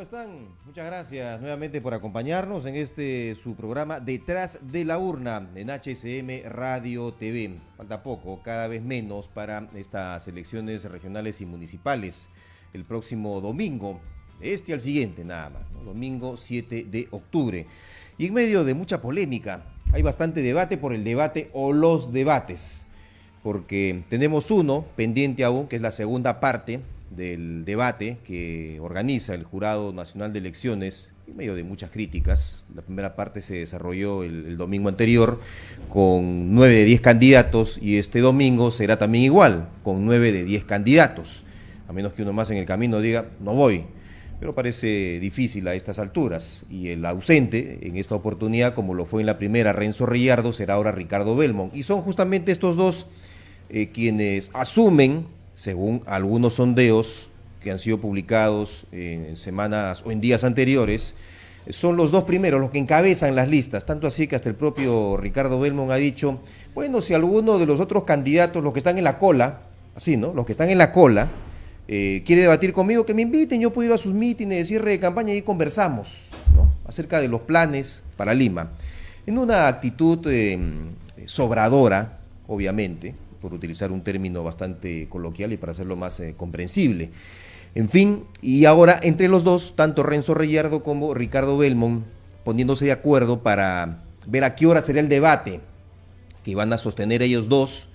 están? Muchas gracias nuevamente por acompañarnos en su programa Detrás de la Urna en HSM Radio TV. Falta poco, cada vez menos para estas elecciones regionales y municipales. El próximo domingo, al siguiente nada más, ¿no? Domingo 7 de octubre. Y en medio de mucha polémica, hay bastante debate por el debate o los debates, porque tenemos uno pendiente aún, que es la segunda parte del debate que organiza el Jurado Nacional de Elecciones, en medio de muchas críticas. La primera parte se desarrolló el domingo anterior con 9 de 10 candidatos y este domingo será también igual, con 9 de 10 candidatos, a menos que uno más en el camino diga, no voy. Pero parece difícil a estas alturas, y el ausente en esta oportunidad, como lo fue en la primera, Renzo Reyardo, será ahora Ricardo Belmont, y son justamente estos dos quienes asumen, según algunos sondeos que han sido publicados en semanas o en días anteriores, son los dos primeros, los que encabezan las listas, tanto así que hasta el propio Ricardo Belmont ha dicho, bueno, si alguno de los otros candidatos, los que están en la cola, así, ¿no?, los que están en la cola, quiere debatir conmigo, que me inviten, yo puedo ir a sus mítines de cierre de campaña y conversamos, ¿no?, acerca de los planes para Lima, en una actitud sobradora, obviamente, por utilizar un término bastante coloquial y para hacerlo más comprensible. En fin, y ahora entre los dos, tanto Renzo Reyardo como Ricardo Belmont, poniéndose de acuerdo para ver a qué hora será el debate que van a sostener ellos dos,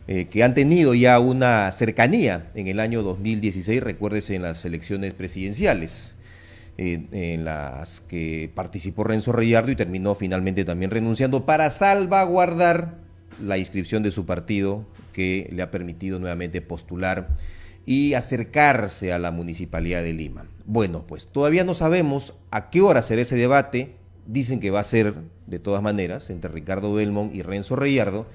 que han tenido ya una cercanía en el año 2016, recuérdese, en las elecciones presidenciales, en las que participó Renzo Reyardo y terminó finalmente también renunciando para salvaguardar la inscripción de su partido, que le ha permitido nuevamente postular y acercarse a la Municipalidad de Lima. Bueno, pues todavía no sabemos a qué hora será ese debate. Dicen que va a ser, de todas maneras, entre Ricardo Belmont y Renzo Reyardo,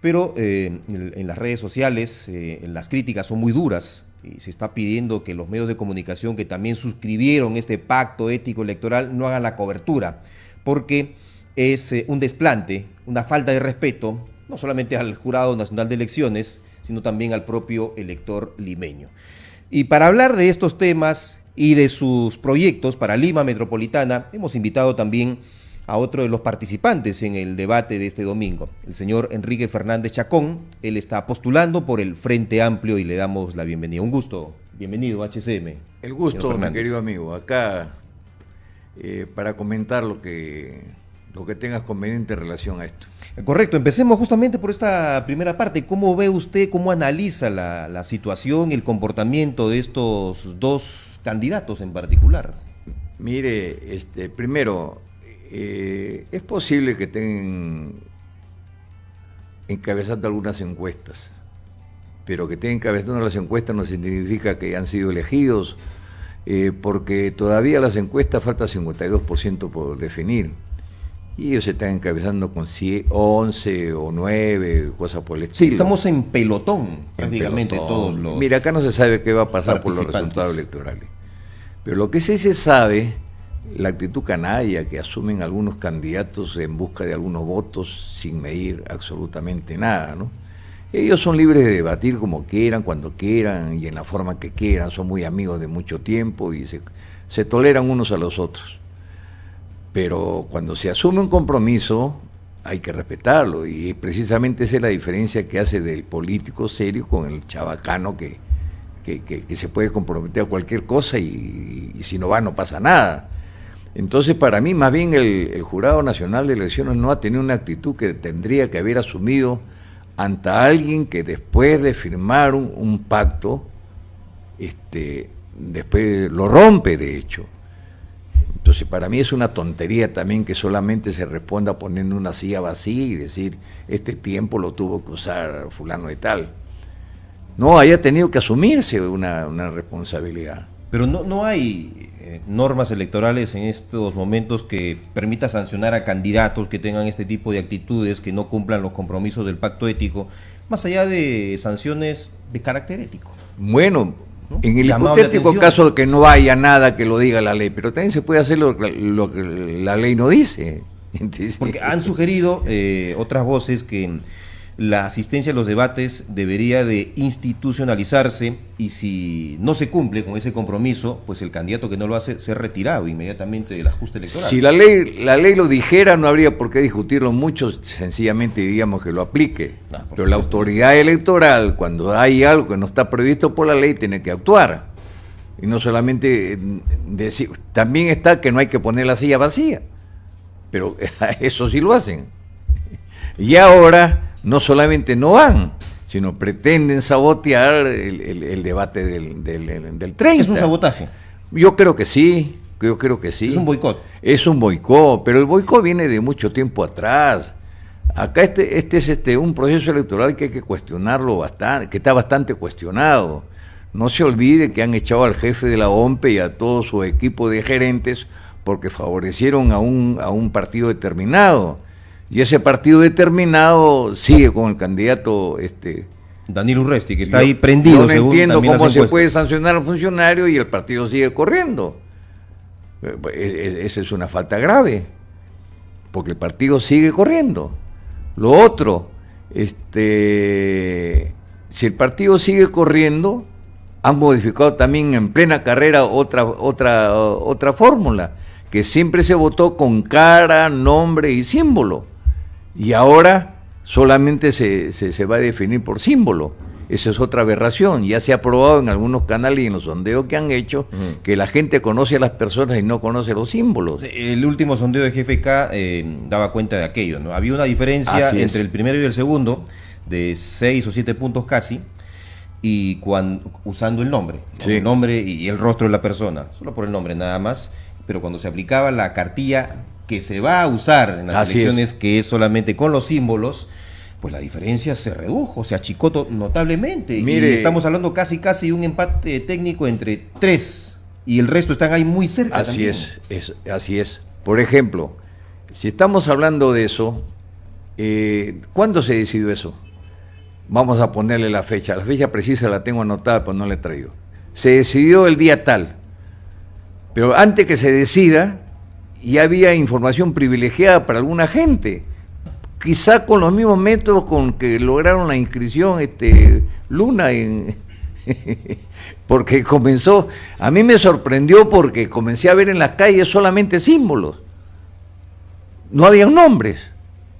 pero en las redes sociales las críticas son muy duras y se está pidiendo que los medios de comunicación que también suscribieron este pacto ético electoral no hagan la cobertura, porque es un desplante, una falta de respeto, no solamente al Jurado Nacional de Elecciones, sino también al propio elector limeño. Y para hablar de estos temas y de sus proyectos para Lima Metropolitana, hemos invitado también a otro de los participantes en el debate de este domingo, el señor Enrique Fernández Chacón. Él está postulando por el Frente Amplio y le damos la bienvenida. Un gusto, bienvenido a HCM. El gusto, mi querido amigo, acá para comentar lo que tengas conveniente en relación a esto. Correcto, empecemos justamente por esta primera parte. ¿Cómo ve usted, cómo analiza la situación y el comportamiento de estos dos candidatos en particular? Mire, primero, es posible que estén encabezando algunas encuestas, pero que estén encabezando las encuestas no significa que han sido elegidos, porque todavía las encuestas falta 52% por definir. Y ellos se están encabezando con 11 o 9, cosas por el estilo. Sí, estamos en pelotón, prácticamente todos los... Mira, acá no se sabe qué va a pasar por los resultados electorales. Pero lo que sí se sabe, la actitud canalla que asumen algunos candidatos en busca de algunos votos sin medir absolutamente nada, ¿no? Ellos son libres de debatir como quieran, cuando quieran y en la forma que quieran, son muy amigos de mucho tiempo y se toleran unos a los otros. Pero cuando se asume un compromiso hay que respetarlo, y precisamente esa es la diferencia que hace del político serio con el chabacano que se puede comprometer a cualquier cosa y si no va no pasa nada. Entonces para mí más bien el Jurado Nacional de Elecciones no ha tenido una actitud que tendría que haber asumido ante alguien que después de firmar un pacto, después lo rompe de hecho. Entonces para mí es una tontería también que solamente se responda poniendo una silla vacía y decir, este tiempo lo tuvo que usar fulano de tal. No, haya tenido que asumirse una responsabilidad. Pero no hay normas electorales en estos momentos que permita sancionar a candidatos que tengan este tipo de actitudes, que no cumplan los compromisos del pacto ético, más allá de sanciones de carácter ético. Bueno, ¿no? En el Llamado hipotético caso de que no haya nada que lo diga la ley, pero también se puede hacer lo que la ley no dice. Porque han sugerido otras voces que la asistencia a los debates debería de institucionalizarse y si no se cumple con ese compromiso, pues el candidato que no lo hace ser retirado inmediatamente del ajuste electoral. Si la ley lo dijera, no habría por qué discutirlo mucho, sencillamente diríamos que lo aplique. Pero la autoridad electoral, cuando hay algo que no está previsto por la ley, tiene que actuar. Y no solamente decir, también está que no hay que poner la silla vacía, pero eso sí lo hacen. Y ahora no solamente no van, sino pretenden sabotear el debate del 30. ¿Es un sabotaje? Yo creo que sí, Es un boicot. Es un boicot, pero el boicot viene de mucho tiempo atrás. Acá este es un proceso electoral que hay que cuestionarlo bastante, que está bastante cuestionado. No se olvide que han echado al jefe de la OMPE y a todo su equipo de gerentes porque favorecieron a un partido determinado. Y ese partido determinado sigue con el candidato Daniel Urresti, que está ahí prendido. Yo no entiendo cómo se puede sancionar a un funcionario y el partido sigue corriendo. Esa es una falta grave, porque el partido sigue corriendo. Lo otro, si el partido sigue corriendo, han modificado también en plena carrera otra fórmula, que siempre se votó con cara, nombre y símbolo. Y ahora solamente se va a definir por símbolo. Esa es otra aberración. Ya se ha probado en algunos canales y en los sondeos que han hecho que la gente conoce a las personas y no conoce los símbolos. El último sondeo de GFK daba cuenta de aquello, ¿no? Había una diferencia entre el primero y el segundo de 6 o 7 puntos casi, y usando el nombre, ¿no? Sí. El nombre y el rostro de la persona, solo por el nombre nada más, pero cuando se aplicaba la cartilla que se va a usar en las elecciones, que es solamente con los símbolos, pues la diferencia se redujo, se achicó notablemente. Mire, y estamos hablando casi de un empate técnico entre 3 y el resto están ahí muy cerca. Así es. Por ejemplo, si estamos hablando de eso, ¿cuándo se decidió eso? Vamos a ponerle la fecha precisa la tengo anotada, pero no la he traído. Se decidió el día tal, pero antes que se decida, ya había información privilegiada para alguna gente, quizá con los mismos métodos con que lograron la inscripción Luna porque comenzó, a mí me sorprendió porque comencé a ver en las calles solamente símbolos, no habían nombres,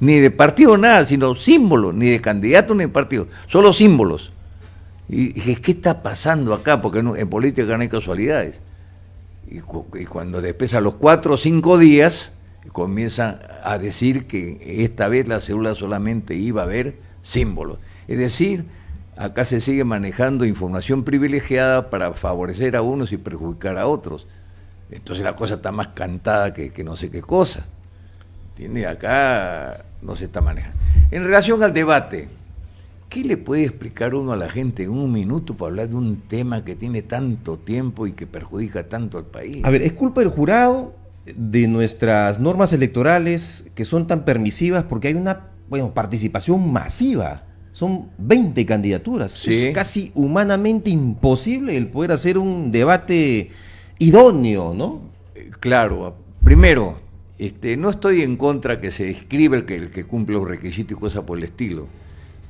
ni de partido nada, sino símbolos, ni de candidato ni de partido, solo símbolos. Y dije, ¿qué está pasando acá? Porque en política no hay casualidades. Y cuando después a los 4 o 5 días comienzan a decir que esta vez la cédula solamente iba a ver símbolos. Es decir, acá se sigue manejando información privilegiada para favorecer a unos y perjudicar a otros. Entonces la cosa está más cantada que no sé qué cosa. ¿Entiendes? Acá no se está manejando. En relación al debate, ¿qué le puede explicar uno a la gente en un minuto para hablar de un tema que tiene tanto tiempo y que perjudica tanto al país? A ver, ¿es culpa del jurado, de nuestras normas electorales que son tan permisivas porque hay una participación masiva? Son 20 candidaturas. Sí. Es casi humanamente imposible el poder hacer un debate idóneo, ¿no? Claro, primero, no estoy en contra que se escriba el que cumple los requisitos y cosas por el estilo.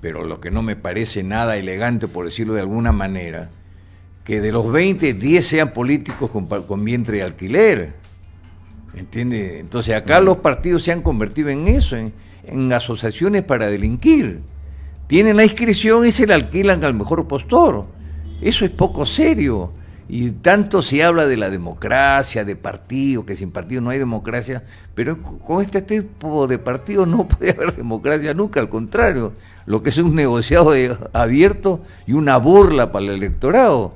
Pero lo que no me parece nada elegante, por decirlo de alguna manera, que de los 20, 10 sean políticos con vientre de alquiler. ¿Entiendes? Entonces acá los partidos se han convertido en eso, en asociaciones para delinquir. Tienen la inscripción y se la alquilan al mejor postor. Eso es poco serio. Y tanto se habla de la democracia, de partido, que sin partido no hay democracia, pero con este tipo de partido no puede haber democracia nunca, al contrario, lo que es un negociado abierto y una burla para el electorado.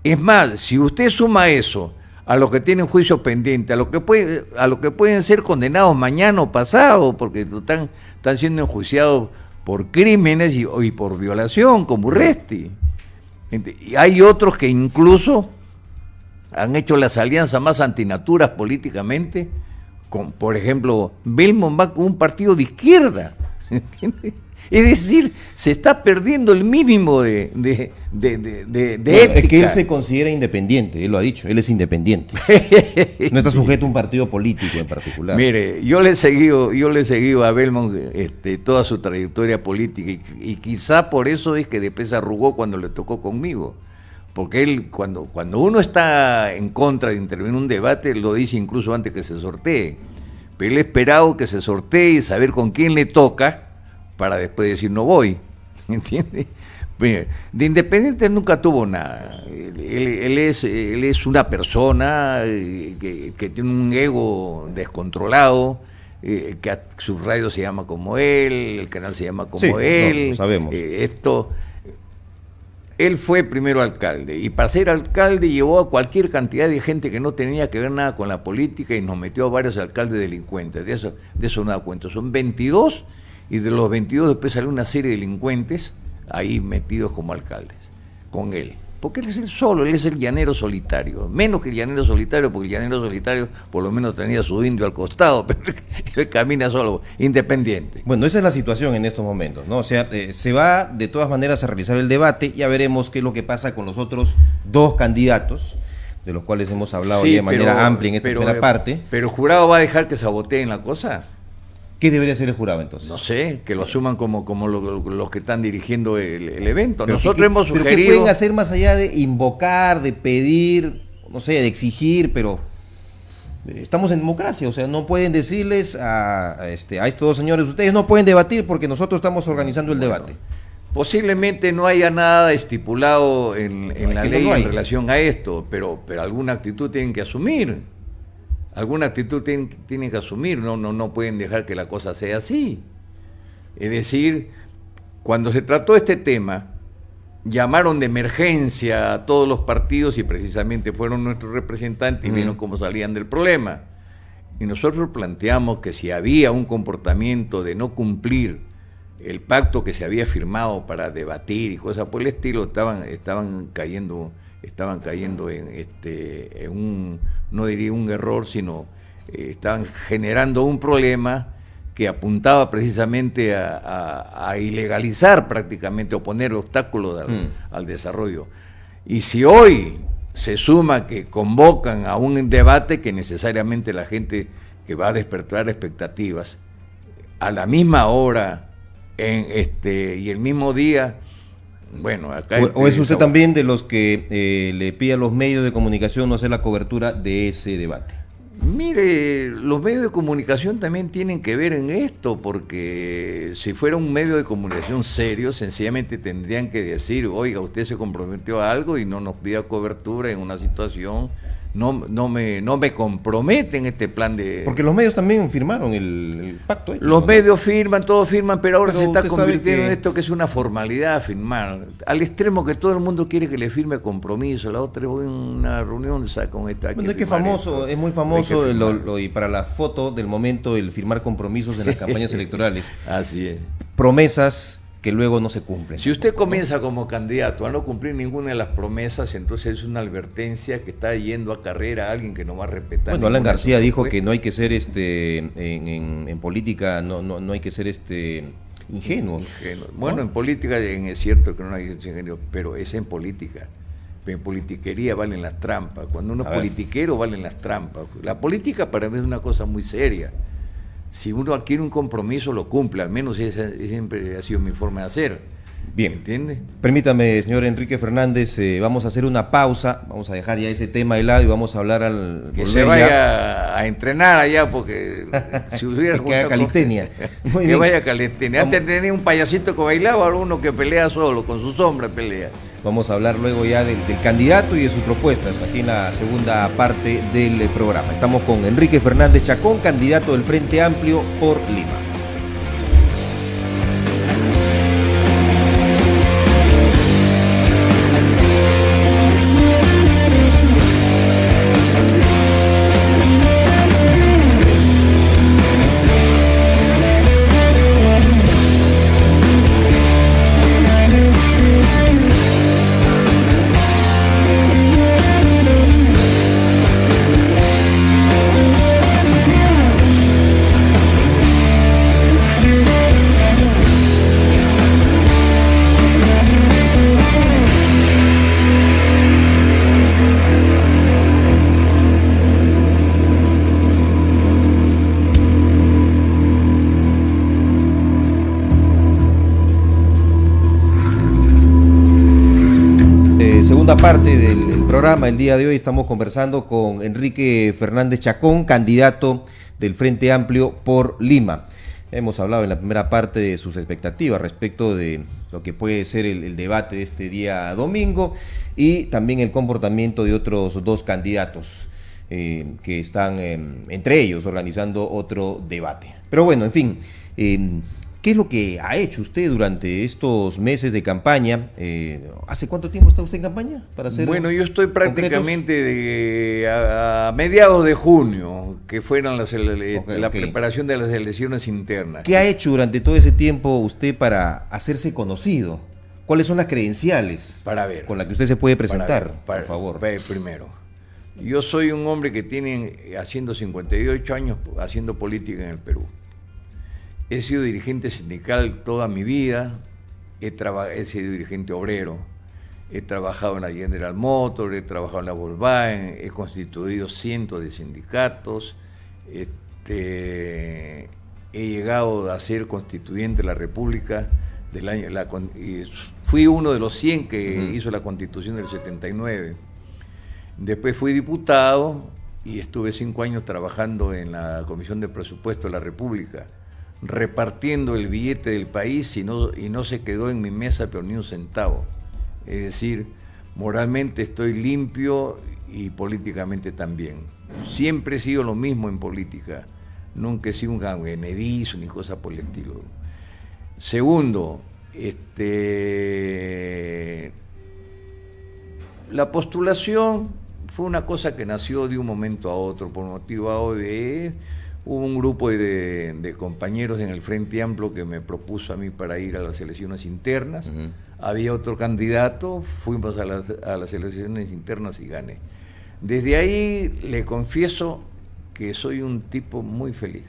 Es más, si usted suma eso a los que tienen juicio pendiente, a lo que pueden ser condenados mañana o pasado, porque están siendo enjuiciados por crímenes y por violación, como Urresti. Y hay otros que incluso han hecho las alianzas más antinaturas políticamente, por ejemplo, Belmont va con un partido de izquierda, ¿entiendes? Es decir, se está perdiendo el mínimo de ética. Es que él se considera independiente, él lo ha dicho, él es independiente. No está sujeto a un partido político en particular. Mire, yo le he seguido a Belmont toda su trayectoria política y quizá por eso es que después se arrugó cuando le tocó conmigo. Porque él, cuando uno está en contra de intervenir en un debate, lo dice incluso antes que se sortee. Pero él ha esperado que se sortee y saber con quién le toca para después decir no voy. ¿Entiendes? De independiente nunca tuvo nada. Él es una persona que tiene un ego descontrolado, que su radio se llama como él, el canal se llama como él. Lo sabemos. Él fue primero alcalde y para ser alcalde llevó a cualquier cantidad de gente que no tenía que ver nada con la política y nos metió a varios alcaldes delincuentes. De eso no da cuenta. Son 22 y de los 22 después salió una serie de delincuentes ahí metidos como alcaldes con él. Porque él es el solo, él es el llanero solitario. Menos que el llanero solitario, porque el llanero solitario por lo menos tenía su indio al costado, pero él camina solo, independiente. Bueno, esa es la situación en estos momentos, ¿no? O sea, se va de todas maneras a realizar el debate, ya veremos qué es lo que pasa con los otros dos candidatos, de los cuales hemos hablado ya de manera amplia en esta primera parte. ¿Pero el jurado va a dejar que saboteen la cosa? ¿Qué debería ser el jurado entonces? No sé, que lo asuman como los que están dirigiendo el evento. Pero nosotros hemos sugerido... ¿Pero qué pueden hacer más allá de invocar, de pedir, no sé, de exigir? Pero estamos en democracia, o sea, no pueden decirles a estos dos señores, ustedes no pueden debatir porque nosotros estamos organizando el debate. Posiblemente no haya nada estipulado en la ley en relación a esto, pero alguna actitud tienen que asumir. Alguna actitud tienen que asumir, no pueden dejar que la cosa sea así. Es decir, cuando se trató este tema, llamaron de emergencia a todos los partidos y precisamente fueron nuestros representantes y vieron cómo salían del problema. Y nosotros planteamos que si había un comportamiento de no cumplir el pacto que se había firmado para debatir y cosas por el estilo, estaban cayendo en un, no diría un error, sino estaban generando un problema que apuntaba precisamente a ilegalizar prácticamente o poner obstáculos al desarrollo. Y si hoy se suma que convocan a un debate que necesariamente la gente que va a despertar expectativas a la misma hora y el mismo día. Bueno, acá ¿O es usted también de los que le pide a los medios de comunicación no hacer la cobertura de ese debate? Mire, los medios de comunicación también tienen que ver en esto, porque si fuera un medio de comunicación serio, sencillamente tendrían que decir, oiga, usted se comprometió a algo y no nos pida cobertura en una situación, no me compromete en este plan de... Porque los medios también firmaron el pacto ético. Los medios firman, todos firman, pero ahora se está convirtiendo en esto que es una formalidad firmar, al extremo que todo el mundo quiere que le firme compromiso. La otra voy a una reunión con esta... Bueno, es que famoso, es muy famoso y para la foto del momento el firmar compromisos en las campañas electorales. Así es. Promesas que luego no se cumplen. Si usted comienza como candidato a no cumplir ninguna de las promesas, entonces es una advertencia que está yendo a carrera a alguien que no va a respetar. Bueno, Alan García dijo que no hay que ser en política, no hay que ser ingenuos. Bueno, ¿no? En política es cierto que no hay que ser ingenuos, pero es en política. En politiquería valen las trampas. Cuando uno es politiquero valen las trampas. La política para mí es una cosa muy seria. Si uno adquiere un compromiso, lo cumple, al menos esa siempre ha sido mi forma de hacer. Bien, ¿entiende? Permítame, señor Enrique Fernández, vamos a hacer una pausa, vamos a dejar ya ese tema de lado y vamos a hablar que se vaya a entrenar allá, porque si hubiera que haga calistenia. Que vaya a calistenia. Antes tenía un payasito que bailaba, ahora uno que pelea solo, con su sombra pelea. Vamos a hablar luego ya del candidato y de sus propuestas aquí en la segunda parte del programa. Estamos con Enrique Fernández Chacón, candidato del Frente Amplio por Lima. segunda parte del programa. El día de hoy estamos conversando con Enrique Fernández Chacón, candidato del Frente Amplio por Lima. Hemos hablado en la primera parte de sus expectativas respecto de lo que puede ser el debate de este día domingo y también el comportamiento de otros dos candidatos que están entre ellos organizando otro debate. Pero bueno, en fin, ¿qué es lo que ha hecho usted durante estos meses de campaña? ¿Hace cuánto tiempo está usted en campaña? Bueno, yo estoy prácticamente a mediados de junio, que fueron la preparación de las elecciones internas. ¿Qué ha hecho durante todo ese tiempo usted para hacerse conocido? ¿Cuáles son las credenciales con las que usted se puede presentar? Por favor. Primero, yo soy un hombre que tiene, haciendo 58 años, haciendo política en el Perú. He sido dirigente sindical toda mi vida, he sido dirigente obrero, he trabajado en la General Motors, he trabajado en la Volkswagen, he constituido cientos de sindicatos, he llegado a ser constituyente de la República del año, fui uno de los 100 que hizo la Constitución del 79. Después fui diputado y estuve 5 años trabajando en la Comisión de Presupuesto de la República, repartiendo el billete del país y no se quedó en mi mesa pero ni un centavo. Es decir, moralmente estoy limpio y políticamente también. Siempre he sido lo mismo en política, nunca he sido un ganguenedizo ni cosa por el estilo. Segundo, la postulación fue una cosa que nació de un momento a otro, por motivo de... Hubo un grupo de compañeros en el Frente Amplio que me propuso a mí para ir a las elecciones internas. Había otro candidato, fuimos a las elecciones internas y gané. Desde ahí le confieso que soy un tipo muy feliz,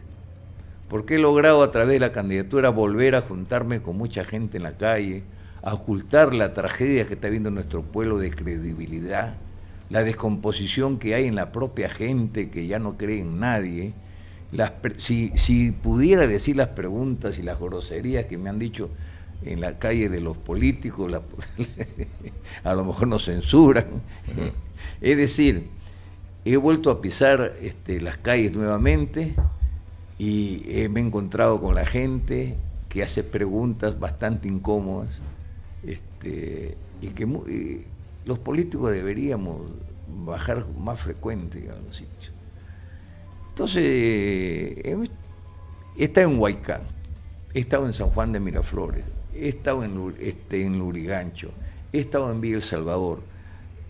porque he logrado a través de la candidatura volver a juntarme con mucha gente en la calle, a ocultar la tragedia que está viendo nuestro pueblo de credibilidad, la descomposición que hay en la propia gente que ya no cree en nadie. Si pudiera decir las preguntas y las groserías que me han dicho en la calle de los políticos, a lo mejor nos censuran. Es decir, he vuelto a pisar las calles nuevamente y me he encontrado con la gente que hace preguntas bastante incómodas, y que los políticos deberíamos bajar más frecuente a los sitios. Entonces, he estado en Huaycán, he estado en San Juan de Miraflores, he estado en Lurigancho, he estado en Villa El Salvador,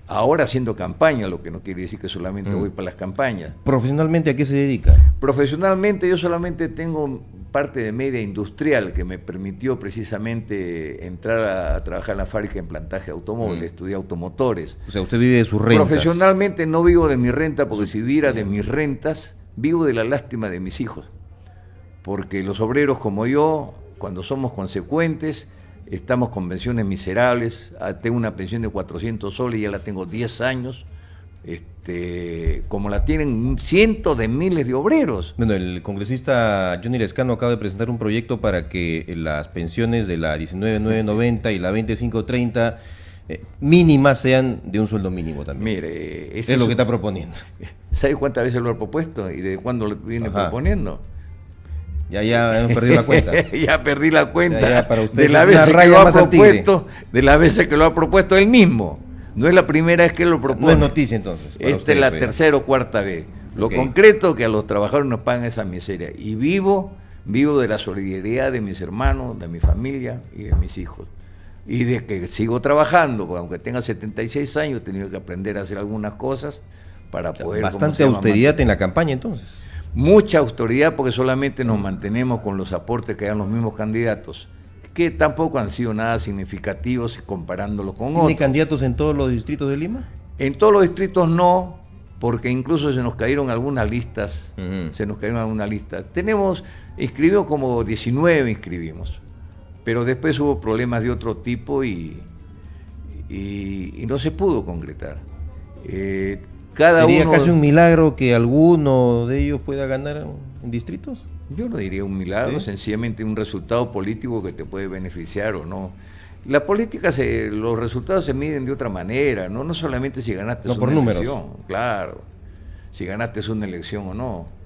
ahora haciendo campaña, lo que no quiere decir que solamente voy para las campañas. ¿Profesionalmente a qué se dedica? Profesionalmente yo solamente tengo parte de media industrial que me permitió precisamente entrar a trabajar en la fábrica en plantaje de automóviles, estudié automotores. O sea, usted vive de sus rentas. Profesionalmente no vivo de mi renta, porque si viviera de mis rentas, vivo de la lástima de mis hijos, porque los obreros como yo, cuando somos consecuentes, estamos con pensiones miserables. Tengo una pensión de 400 soles, ya la tengo 10 años, como la tienen cientos de miles de obreros. Bueno, el congresista Johnny Lescano acaba de presentar un proyecto para que las pensiones de la 19.990 y la 2530 mínimas sean de un sueldo mínimo también. Mire, es lo que está proponiendo. ¿Sabe cuántas veces lo he propuesto y de cuándo lo viene proponiendo? Ya hemos perdido la cuenta. Ya perdí la cuenta, o sea, para de las veces que lo ha propuesto él mismo. No es la primera vez que él lo propone. No es noticia entonces. Esta es la tercera o cuarta vez. Lo concreto que a los trabajadores nos pagan esa miseria. Y vivo de la solidaridad de mis hermanos, de mi familia y de mis hijos. Y de que sigo trabajando, porque aunque tenga 76 años, he tenido que aprender a hacer algunas cosas para poder... Bastante austeridad en la campaña entonces. Mucha austeridad, porque solamente nos mantenemos con los aportes que dan los mismos candidatos, que tampoco han sido nada significativos comparándolos con otros. ¿Tiene candidatos en todos los distritos de Lima? En todos los distritos no, porque incluso se nos cayeron algunas listas. Inscribimos como 19 inscribimos, pero después hubo problemas de otro tipo y no se pudo concretar. ¿Sería casi un milagro que alguno de ellos pueda ganar en distritos? Yo no diría un milagro, sencillamente un resultado político que te puede beneficiar o no. La política, los resultados se miden de otra manera, no solamente si ganaste por números. Elección, claro, si ganaste una elección o no.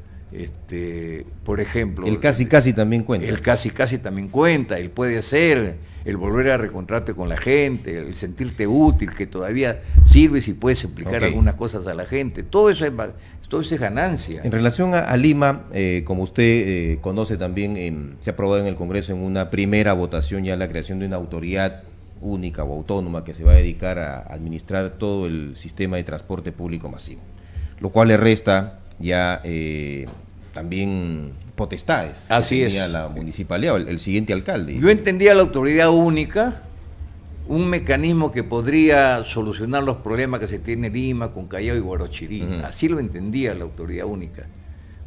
Por ejemplo, el casi también cuenta. El casi también cuenta, el puede ser, el volver a reencontrarte con la gente, el sentirte útil, que todavía sirves y puedes explicar algunas cosas a la gente, todo eso es ganancia. En relación a Lima, como usted conoce también, se ha aprobado en el Congreso en una primera votación ya la creación de una autoridad única o autónoma que se va a dedicar a administrar todo el sistema de transporte público masivo, lo cual le resta ya también potestades. Así es. La municipalidad, el siguiente alcalde. Yo entendía la autoridad única, un mecanismo que podría solucionar los problemas que se tiene en Lima con Callao y Guarochirí. Así lo entendía la autoridad única.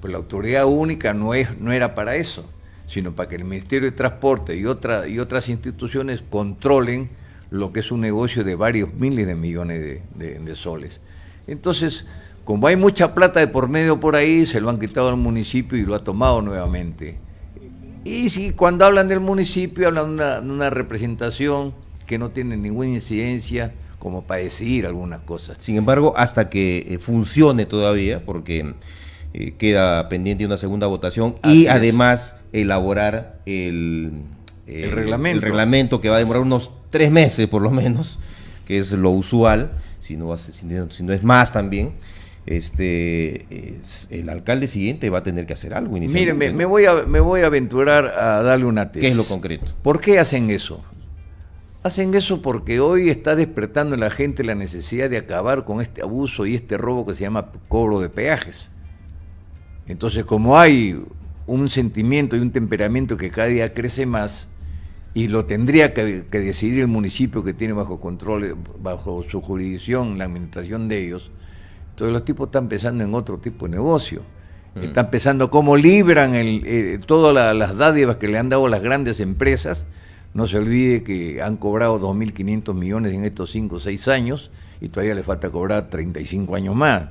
Pues la autoridad única no era para eso, sino para que el Ministerio de Transporte y otras instituciones controlen lo que es un negocio de varios miles de millones de soles. Entonces, como hay mucha plata de por medio por ahí, se lo han quitado al municipio y lo ha tomado nuevamente. Y si cuando hablan del municipio, hablan de una representación que no tiene ninguna incidencia como para decidir algunas cosas. Sin embargo, hasta que funcione todavía, porque queda pendiente una segunda votación y además elaborar el reglamento que va a demorar unos 3 meses por lo menos, que es lo usual, si no es más también. El alcalde siguiente va a tener que hacer algo inicialmente. Mire, me voy a aventurar a darle una tesis. ¿Qué es lo concreto? ¿Por qué hacen eso? Hacen eso porque hoy está despertando en la gente la necesidad de acabar con este abuso y este robo que se llama cobro de peajes. Entonces, como hay un sentimiento y un temperamento que cada día crece más, y lo tendría que decidir el municipio que tiene bajo control, bajo su jurisdicción, la administración de ellos, entonces los tipos están pensando en otro tipo de negocio. Están pensando cómo libran todas las dádivas que le han dado las grandes empresas. No se olvide que han cobrado 2.500 millones en estos 5 o 6 años y todavía le falta cobrar 35 años más.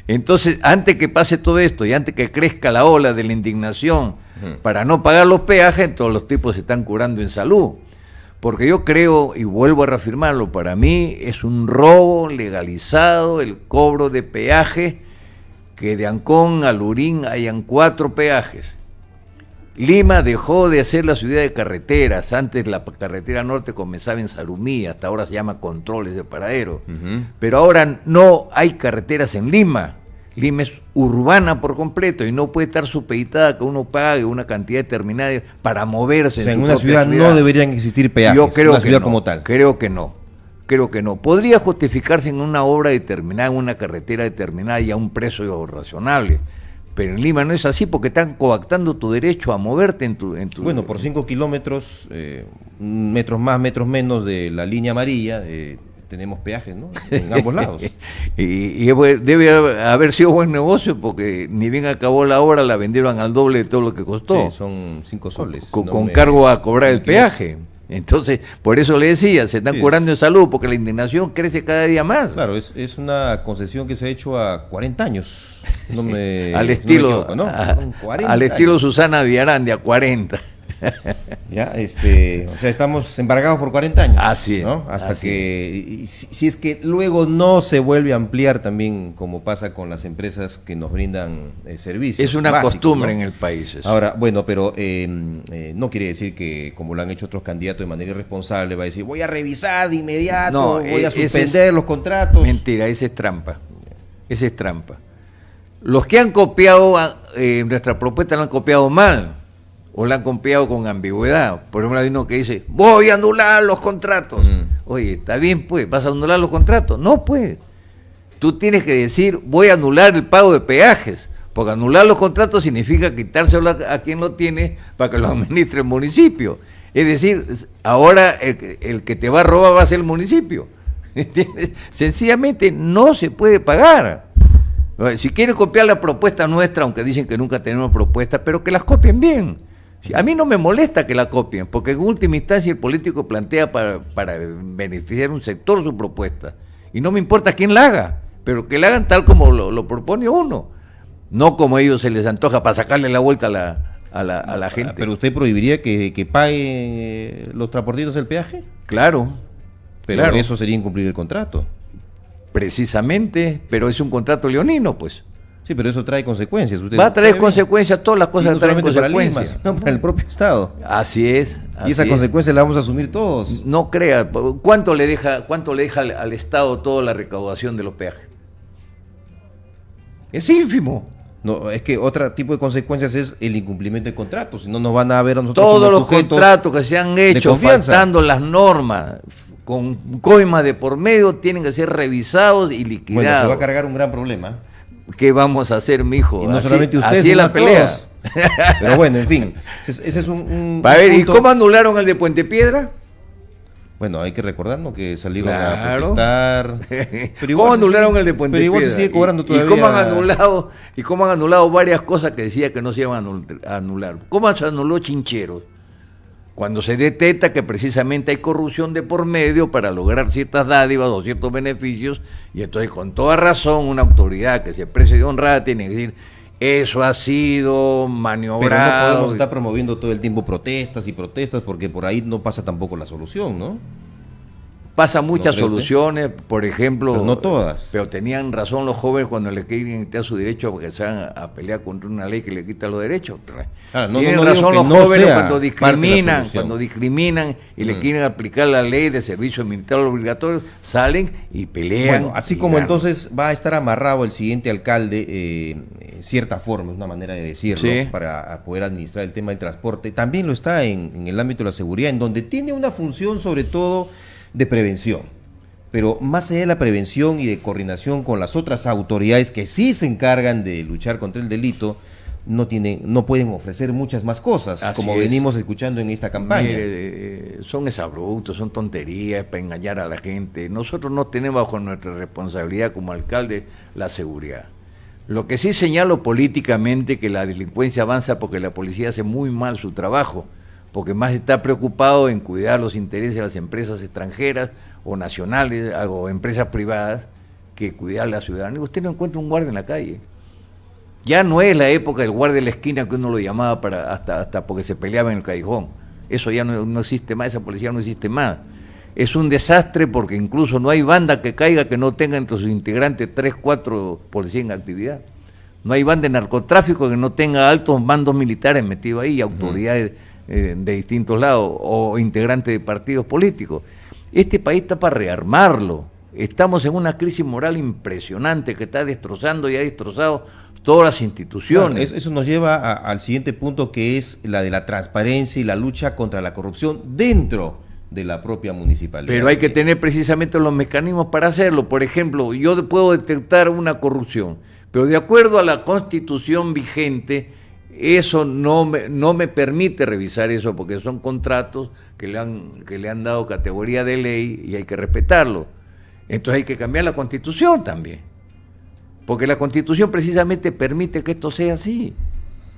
Entonces, antes que pase todo esto y antes que crezca la ola de la indignación para no pagar los peajes, todos los tipos se están curando en salud. Porque yo creo, y vuelvo a reafirmarlo, para mí es un robo legalizado el cobro de peaje, que de Ancón a Lurín hayan 4 peajes. Lima dejó de ser la ciudad de carreteras. Antes la carretera norte comenzaba en Sarumí, hasta ahora se llama Controles de Paradero. Pero ahora no hay carreteras en Lima. Lima es urbana por completo y no puede estar supeditada a que uno pague una cantidad determinada para moverse. O sea, en una ciudad no deberían existir peajes. Yo creo una ciudad no, como tal. Creo que no. Podría justificarse en una obra determinada, en una carretera determinada y a un precio razonable. Pero en Lima no es así porque están coactando tu derecho a moverte en tu... Bueno, por 5 kilómetros, metros más, metros menos de la línea amarilla, tenemos peajes, ¿no? En ambos lados. y debe haber sido buen negocio porque ni bien acabó la obra, la vendieron al doble de todo lo que costó. Sí, son 5 soles. Con cargo a cobrar el peaje. Entonces, por eso le decía, se están curando en salud porque la indignación crece cada día más. Claro, es una concesión que se ha hecho a 40 años. Al estilo, al estilo Susana Villarán, de a 40. Ya, o sea, estamos embargados por 40 años. Así es. ¿no? Hasta que, si es que luego no se vuelve a ampliar también, como pasa con las empresas que nos brindan servicios. Es una básicos, costumbre, ¿no? en el país eso. Ahora, bueno, pero no quiere decir que, como lo han hecho otros candidatos de manera irresponsable, va a decir, voy a revisar de inmediato, voy a suspender los contratos. Mentira, esa es trampa. Esa es trampa. Los que han copiado nuestra propuesta la han copiado mal. O la han copiado con ambigüedad. Por ejemplo, hay uno que dice, voy a anular los contratos. Oye, está bien, pues, ¿vas a anular los contratos? No, pues. Tú tienes que decir, voy a anular el pago de peajes. Porque anular los contratos significa quitárselo a quien lo tiene para que lo administre el municipio. Es decir, ahora el que te va a robar va a ser el municipio. ¿Entiendes? Sencillamente no se puede pagar. Si quieren copiar la propuesta nuestra, aunque dicen que nunca tenemos propuesta, pero que las copien bien. A mí no me molesta que la copien, porque en última instancia el político plantea para beneficiar un sector su propuesta. Y no me importa quién la haga, pero que la hagan tal como lo propone uno. No como a ellos se les antoja para sacarle la vuelta a la gente. ¿Pero usted prohibiría que paguen los transportistas el peaje? Claro. Pero claro. Eso sería incumplir el contrato. Precisamente, pero es un contrato leonino, pues. Sí, pero eso trae consecuencias. Usted Va a traer consecuencias, todas las cosas no traen solamente consecuencias. para Lima, sino para el propio Estado. Así es. Y esa consecuencia la vamos a asumir todos. No crea, ¿cuánto le deja al Estado toda la recaudación de los peajes? Es ínfimo. No, es que otro tipo de consecuencias es el incumplimiento de contratos. Si no, nos van a ver a nosotros Todos como los sujetos contratos que se han hecho faltando las normas, con coima de por medio, tienen que ser revisados y liquidados. Bueno, se va a cargar un gran problema. ¿Qué vamos a hacer, mijo? Y no solamente ustedes, así es la pelea. Todos. Pero bueno, en fin, ese es un a ver, punto. ¿y cómo anularon el de Puente Piedra? Bueno, hay que recordarnos que salieron Claro. a protestar. Pero ¿Cómo anularon el de Puente Pero igual Piedra? se sigue cobrando todavía. ¿Y cómo han anulado varias cosas que decía que no se iban a anular? ¿Cómo se anuló Chincheros? Cuando se detecta que precisamente hay corrupción de por medio para lograr ciertas dádivas o ciertos beneficios, y entonces con toda razón una autoridad que se precie de honrada tiene que decir, eso ha sido maniobrado. Pero no podemos estar promoviendo todo el tiempo protestas y protestas, porque por ahí no pasa tampoco la solución, ¿no? Pasan muchas ¿No cree soluciones, por ejemplo. Pero no todas. Pero tenían razón los jóvenes cuando le quieren quitar su derecho porque se van a pelear contra una ley que le quita los derechos. Tienen razón los jóvenes cuando discriminan y le quieren aplicar la ley de servicio militar obligatorio, salen y pelean. Bueno, así como entonces va a estar amarrado el siguiente alcalde, cierta forma, es una manera de decirlo, sí, para poder administrar el tema del transporte, también lo está en el ámbito de la seguridad, en donde tiene una función sobre todo de prevención, pero más allá de la prevención y de coordinación con las otras autoridades que sí se encargan de luchar contra el delito, no pueden ofrecer muchas más cosas, así como es. Venimos escuchando en esta campaña. Mire, son exabruptos, son tonterías para engañar a la gente. Nosotros no tenemos bajo nuestra responsabilidad como alcalde la seguridad. Lo que sí señalo políticamente que la delincuencia avanza porque la policía hace muy mal su trabajo, porque más está preocupado en cuidar los intereses de las empresas extranjeras o nacionales o empresas privadas que cuidar a la ciudadanía. Usted no encuentra un guardia en la calle. Ya no es la época del guardia de la esquina que uno lo llamaba hasta porque se peleaba en el callejón. Eso ya no existe más, esa policía no existe más. Es un desastre porque incluso no hay banda que caiga que no tenga entre sus integrantes 3, 4 policías en actividad. No hay banda de narcotráfico que no tenga altos mandos militares metidos ahí y autoridades de distintos lados o integrantes de partidos políticos. Este país está para rearmarlo. Estamos en una crisis moral impresionante que está destrozando y ha destrozado todas las instituciones. Claro, eso nos lleva al siguiente punto, que es la de la transparencia y la lucha contra la corrupción dentro de la propia municipalidad. Pero hay que tener precisamente los mecanismos para hacerlo. Por ejemplo, yo puedo detectar una corrupción, pero de acuerdo a la Constitución vigente, eso no me permite revisar eso, porque son contratos que le han dado categoría de ley y hay que respetarlo. Entonces hay que cambiar la Constitución también, porque la Constitución precisamente permite que esto sea así.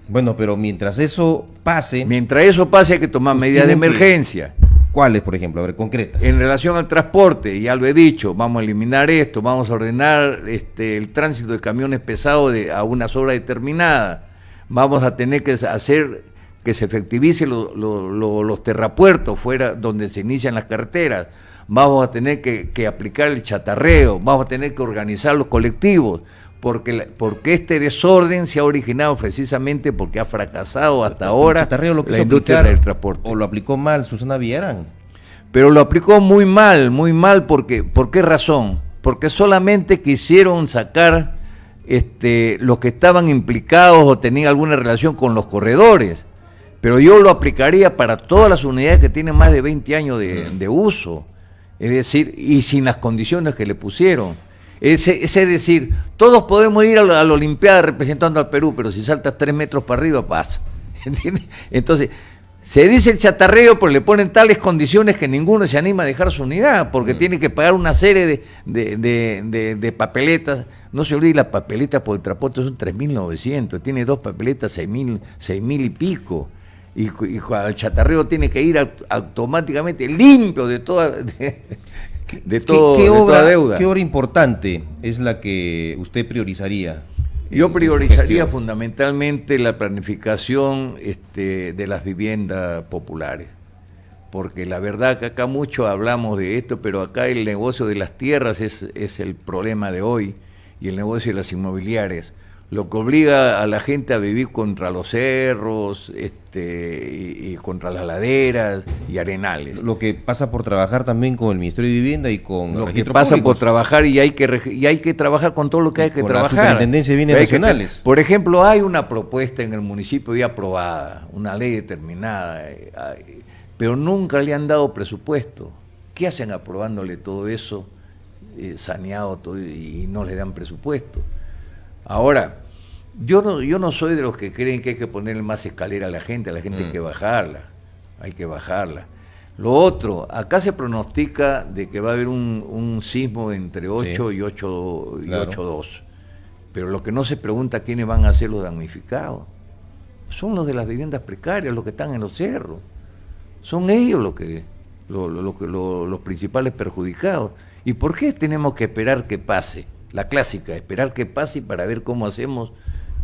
Bueno, pero mientras eso pase... hay que tomar medidas de emergencia. ¿Cuáles, por ejemplo? A ver, concretas. En relación al transporte, ya lo he dicho, vamos a eliminar esto, vamos a ordenar el tránsito de camiones pesados a unas horas determinadas, vamos a tener que hacer que se efectivicen los terrapuertos fuera donde se inician las carreteras, vamos a tener que aplicar el chatarreo, vamos a tener que organizar los colectivos, porque este desorden se ha originado precisamente porque ha fracasado hasta ahora la industria del transporte. ¿O lo aplicó mal Susana Villarán? Pero lo aplicó muy mal, porque ¿por qué razón? Porque solamente quisieron sacar los que estaban implicados o tenían alguna relación con los corredores, pero yo lo aplicaría para todas las unidades que tienen más de 20 años de uso, es decir, y sin las condiciones que le pusieron. Es decir, todos podemos ir a la Olimpiada representando al Perú, pero si saltas 3 metros para arriba pasa, ¿entiendes? Entonces, se dice el chatarreo, pero le ponen tales condiciones que ninguno se anima a dejar su unidad, porque tiene que pagar una serie de papeletas. No se olvide, las papeletas por el transporte son 3.900, tiene 2 papeletas 6.000 y pico, y al chatarreo tiene que ir automáticamente limpio de toda toda deuda. ¿Qué obra importante es la que usted priorizaría Yo priorizaría fundamentalmente la planificación de las viviendas populares, porque la verdad que acá mucho hablamos de esto, pero acá el negocio de las tierras es el problema de hoy, y el negocio de las inmobiliarias, lo que obliga a la gente a vivir contra los cerros, y contra las laderas y arenales. Lo que pasa por trabajar también con el Ministerio de Vivienda y con lo que pasa públicos. Por trabajar y hay que trabajar con todo lo que hay que trabajar. Con la Superintendencia de Bienes Nacionales. Por ejemplo, hay una propuesta en el municipio ya aprobada, una ley determinada, pero nunca le han dado presupuesto. ¿Qué hacen aprobándole todo eso, saneado todo, y no le dan presupuesto? Ahora, yo no soy de los que creen que hay que ponerle más escalera a la gente hay que bajarla. Lo otro, acá se pronostica de que va a haber un sismo entre 8 y 8.2, pero lo que no se pregunta quiénes van a ser los damnificados. Son los de las viviendas precarias, los que están en los cerros. Son ellos los principales perjudicados. ¿Y por qué tenemos que esperar que pase? La clásica, esperar que pase para ver cómo hacemos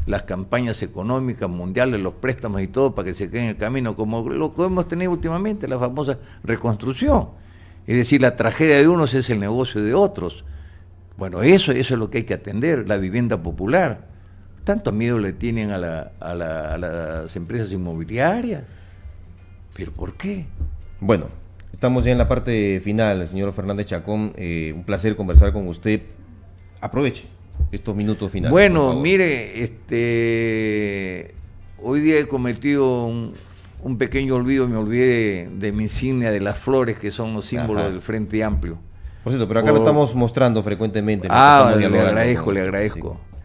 las campañas económicas mundiales, los préstamos y todo para que se quede en el camino, como lo que hemos tenido últimamente, la famosa reconstrucción. Es decir, la tragedia de unos es el negocio de otros. Bueno, eso es lo que hay que atender, la vivienda popular. Tanto miedo le tienen a las empresas inmobiliarias. ¿Pero por qué? Bueno, estamos ya en la parte final, señor Fernández Chacón. Un placer conversar con usted. Aproveche estos minutos finales. Bueno, mire, hoy día he cometido un pequeño olvido, me olvidé de mi insignia de las flores, que son los símbolos del Frente Amplio. Por cierto, pero acá lo estamos mostrando frecuentemente. Le agradezco.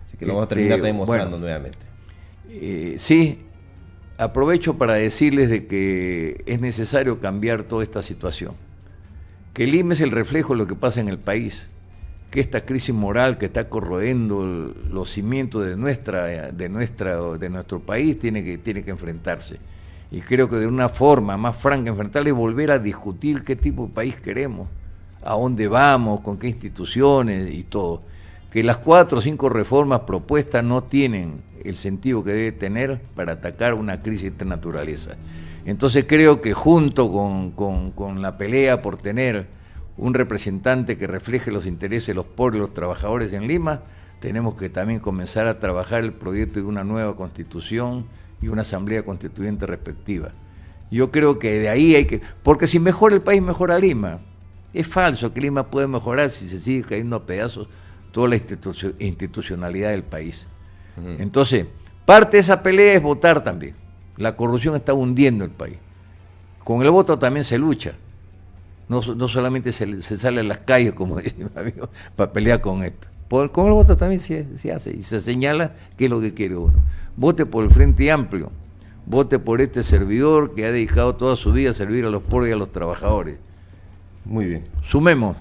Así que lo vamos a terminar también mostrando nuevamente. Sí, aprovecho para decirles de que es necesario cambiar toda esta situación. Que el IME es el reflejo de lo que pasa en el país. Que esta crisis moral que está corroyendo los cimientos de nuestro país tiene que enfrentarse. Y creo que de una forma más franca enfrentarla y volver a discutir qué tipo de país queremos, a dónde vamos, con qué instituciones y todo. Que las 4 o 5 reformas propuestas no tienen el sentido que debe tener para atacar una crisis de esta naturaleza. Entonces creo que junto con la pelea por tener un representante que refleje los intereses de los pobres y los trabajadores en Lima, tenemos que también comenzar a trabajar el proyecto de una nueva constitución y una asamblea constituyente respectiva. Yo creo que de ahí porque si mejora el país, mejora Lima. Es falso que Lima puede mejorar si se sigue cayendo a pedazos toda la institucionalidad del país. Entonces, parte de esa pelea es votar también. La corrupción está hundiendo el país. Con el voto también se lucha. No solamente se sale a las calles, como dice mi amigo, para pelear con esto. Con el voto también se hace y se señala qué es lo que quiere uno. Vote por el Frente Amplio, vote por este servidor que ha dedicado toda su vida a servir a los pobres y a los trabajadores. Muy bien. Sumemos.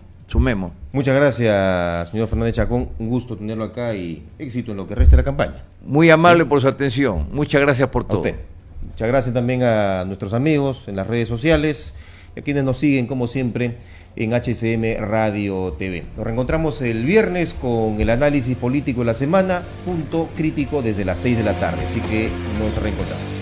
Muchas gracias, señor Fernández Chacón. Un gusto tenerlo acá y éxito en lo que resta de la campaña. Muy amable por su atención. Muchas gracias por todo. A usted. Muchas gracias también a nuestros amigos en las redes sociales y a quienes nos siguen, como siempre, en HCM Radio TV. Nos reencontramos el viernes con el análisis político de la semana, punto crítico desde las 6 de la tarde. Así que nos reencontramos.